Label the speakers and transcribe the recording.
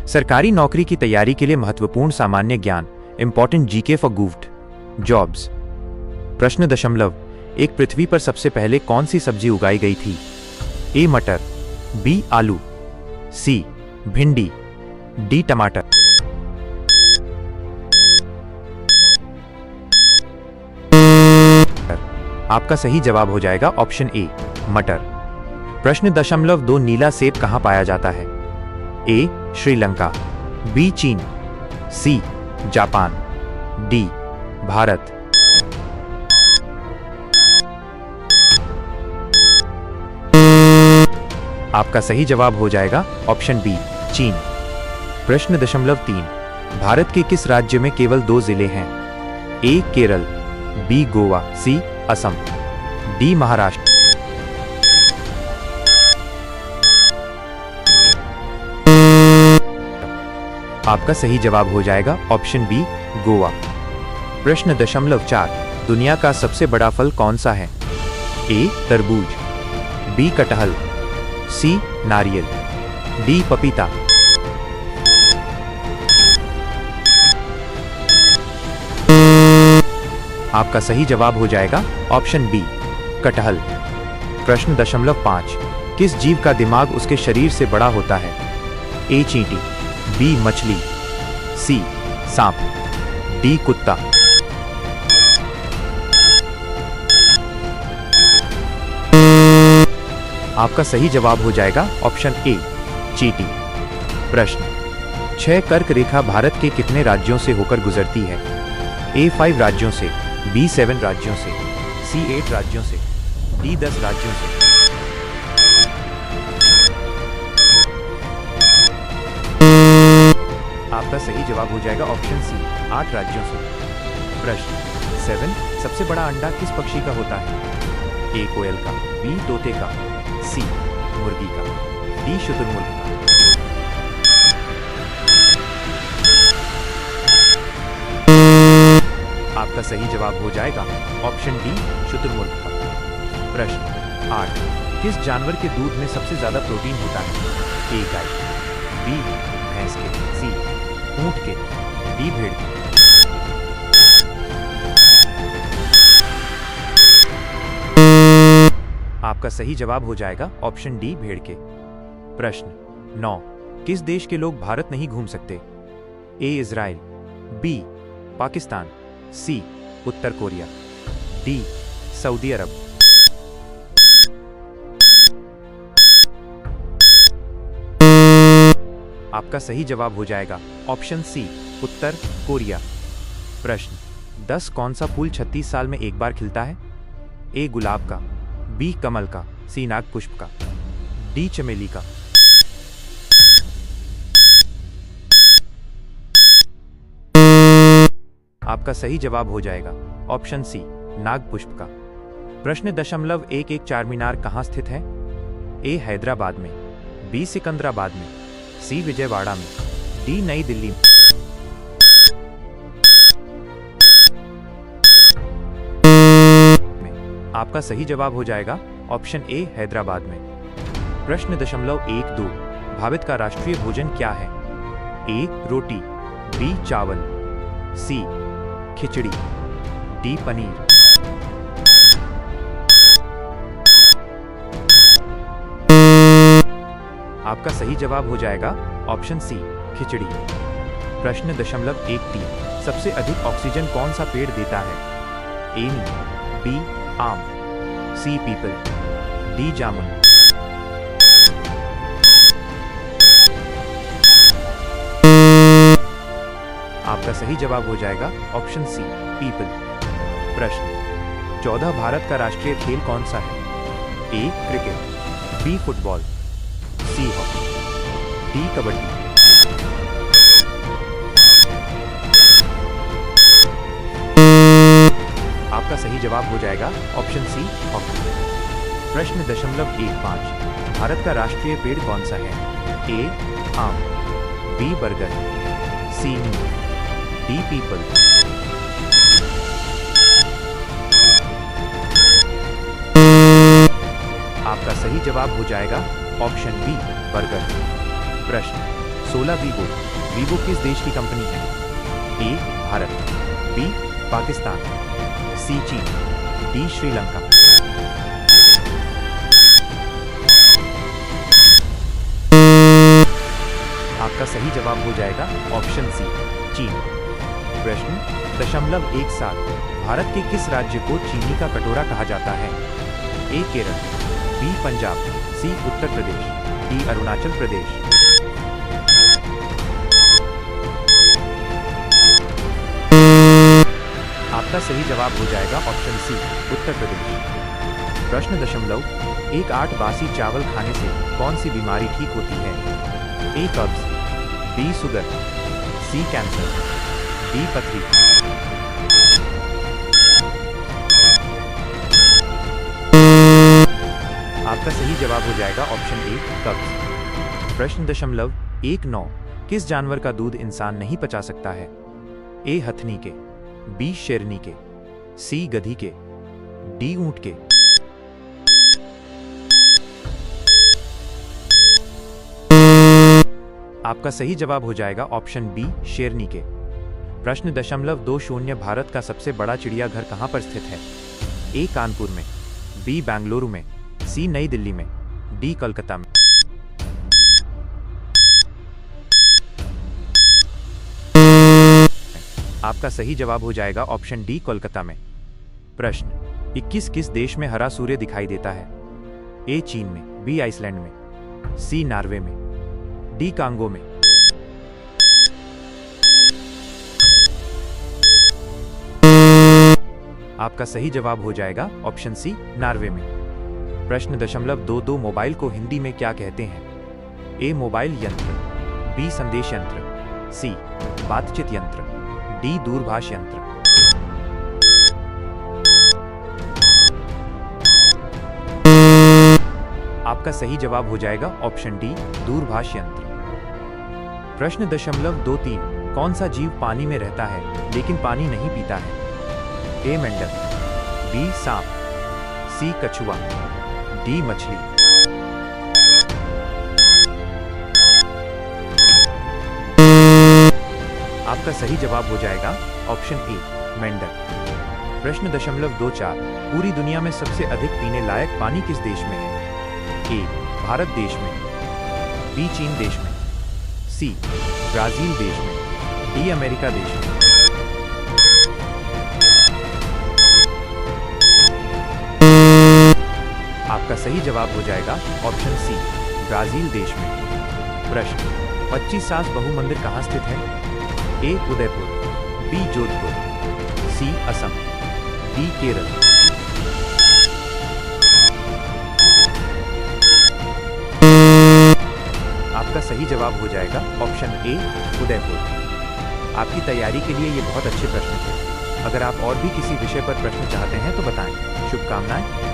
Speaker 1: सरकारी नौकरी की तैयारी के लिए महत्वपूर्ण सामान्य ज्ञान, इंपॉर्टेंट जीके फॉर गूव्ड जॉब्स। प्रश्न दशमलव एक पृथ्वी पर सबसे पहले कौन सी सब्जी उगाई गई थी? ए मटर, बी आलू, सी भिंडी, डी टमाटर। आपका सही जवाब हो जाएगा ऑप्शन ए मटर। प्रश्न दशमलव दो नीला सेब कहां पाया जाता है? ए श्रीलंका, बी चीन, सी जापान, डी भारत। आपका सही जवाब हो जाएगा ऑप्शन बी चीन। प्रश्न दशमलव तीन भारत के किस राज्य में केवल 2 जिले हैं? ए केरल, बी गोवा, सी असम, डी महाराष्ट्र। आपका सही जवाब हो जाएगा ऑप्शन बी गोवा। प्रश्न दशमलव चार दुनिया का सबसे बड़ा फल कौन सा है? ए तरबूज, बी कटहल, सी नारियल, डी पपीता। आपका सही जवाब हो जाएगा ऑप्शन बी कटहल। प्रश्न दशमलव पाँच किस जीव का दिमाग उसके शरीर से बड़ा होता है? ए चींटी, बी मछली, सी सांप, डी कुत्ता। आपका सही जवाब हो जाएगा ऑप्शन ए चींटी। प्रश्न 6 कर्क रेखा भारत के कितने राज्यों से होकर गुजरती है? ए 5 राज्यों से, बी 7 राज्यों से, सी 8 राज्यों से, डी 10 राज्यों से। आपका सही जवाब हो जाएगा ऑप्शन सी 8 राज्यों से। प्रश्न 7 सबसे बड़ा अंडा किस पक्षी का होता है? ए कोयल का, बी तोते का, सी मुर्गी का, डी शुतुरमुर्ग का। आपका सही जवाब हो जाएगा ऑप्शन डी शुतुरमुर्ग का। प्रश्न 8 किस जानवर के दूध में सबसे ज्यादा प्रोटीन होता है? ए गाय, बी भैंस के, सी ऊंट के, डी भेड़ के। आपका सही जवाब हो जाएगा ऑप्शन डी भेड़ के। प्रश्न 9 किस देश के लोग भारत नहीं घूम सकते? ए इजराइल, बी पाकिस्तान, सी उत्तर कोरिया, डी सऊदी अरब। आपका सही जवाब हो जाएगा ऑप्शन सी उत्तर कोरिया। प्रश्न 10 कौन सा फूल 36 साल में एक बार खिलता है? ए गुलाब का, बी कमल का, सी नाग पुष्प का, डी चमेली का। आपका सही जवाब हो जाएगा ऑप्शन सी नाग पुष्प का। प्रश्न दशमलव 1 चार मीनार कहां स्थित है? ए हैदराबाद में, बी सिकंदराबाद में, सी विजयवाड़ा में, डी नई दिल्ली में। आपका सही जवाब हो जाएगा ऑप्शन ए हैदराबाद में। प्रश्न दशमलव 1 भारत का राष्ट्रीय भोजन क्या है? ए रोटी, बी चावल, सी खिचड़ी, डी पनीर। आपका सही जवाब हो जाएगा ऑप्शन सी खिचड़ी। प्रश्न दशमलव 1 सबसे अधिक ऑक्सीजन कौन सा पेड़ देता है? ए नीम, बी आम, सी पीपल, डी जामुन। आपका सही जवाब हो जाएगा ऑप्शन सी पीपल। प्रश्न 14 भारत का राष्ट्रीय खेल कौन सा है? A cricket, B football, C hockey, D kabaddi. आपका सही जवाब हो जाएगा ऑप्शन सी हॉकी। प्रश्न दशमलव 1 भारत का राष्ट्रीय पेड़ कौन सा है? ए आम, बी बरगद, सी नीम, डी पीपल। आपका सही जवाब हो जाएगा ऑप्शन बी बरगद। प्रश्न 16 वीवो। वीवो किस देश की कंपनी है? ए भारत, बी पाकिस्तान, सी चीन, डी श्रीलंका। आपका सही जवाब हो जाएगा ऑप्शन सी चीन। प्रश्न 0.17। भारत के किस राज्य को चीनी का कटोरा कहा जाता है? ए केरल, बी पंजाब, सी उत्तर प्रदेश, डी अरुणाचल प्रदेश। आपका सही जवाब हो जाएगा ऑप्शन सी उत्तर प्रदेश। प्रश्न 0.18। बासी चावल खाने से कौन सी बीमारी ठीक होती है? ए कब्ज, बी शुगर, सी कैंसर, डी पथरी। आपका सही जवाब हो जाएगा ऑप्शन ए कब्ज। प्रश्न 0.19। किस जानवर का दूध इंसान नहीं पचा सकता है? ए हथनी के, बी शेरनी के, सी गधी के, डी ऊंट के। आपका सही जवाब हो जाएगा ऑप्शन बी शेरनी के। प्रश्न 0.20। भारत का सबसे बड़ा चिड़ियाघर कहां पर स्थित है? ए कानपुर में, बी बेंगलुरु में, सी नई दिल्ली में, डी कोलकाता में। आपका सही जवाब हो जाएगा ऑप्शन डी कोलकाता में। प्रश्न 21। किस देश में हरा सूर्य दिखाई देता है? ए चीन में, बी आइसलैंड में, सी नॉर्वे में, डी कांगो में। आपका सही जवाब हो जाएगा ऑप्शन सी नॉर्वे में। प्रश्न 0.22। मोबाइल को हिंदी में क्या कहते हैं? ए मोबाइल यंत्र, बी संदेश यंत्र, सी बातचीत यंत्र, डी दूरभाष यंत्र। आपका सही जवाब हो जाएगा ऑप्शन डी दूरभाष यंत्र। प्रश्न 0.23। कौन सा जीव पानी में रहता है लेकिन पानी नहीं पीता है? ए मेंढक, बी सांप, सी कछुआ, डी मछली। आपका सही जवाब हो जाएगा ऑप्शन ए मेंढक। प्रश्न 0.24। पूरी दुनिया में सबसे अधिक पीने लायक पानी किस देश में है? ए भारत देश में, बी चीन देश में, सी ब्राजील देश में, डी अमेरिका देश में। आपका सही जवाब हो जाएगा ऑप्शन सी ब्राजील देश में। प्रश्न 25 सास बहु मंदिर कहाँ स्थित है? ए उदयपुर, बी जोधपुर, सी असम, डी केरल। आपका सही जवाब हो जाएगा ऑप्शन ए उदयपुर। आपकी तैयारी के लिए ये बहुत अच्छे प्रश्न थे। अगर आप और भी किसी विषय पर प्रश्न चाहते हैं तो बताएं। शुभकामनाएं।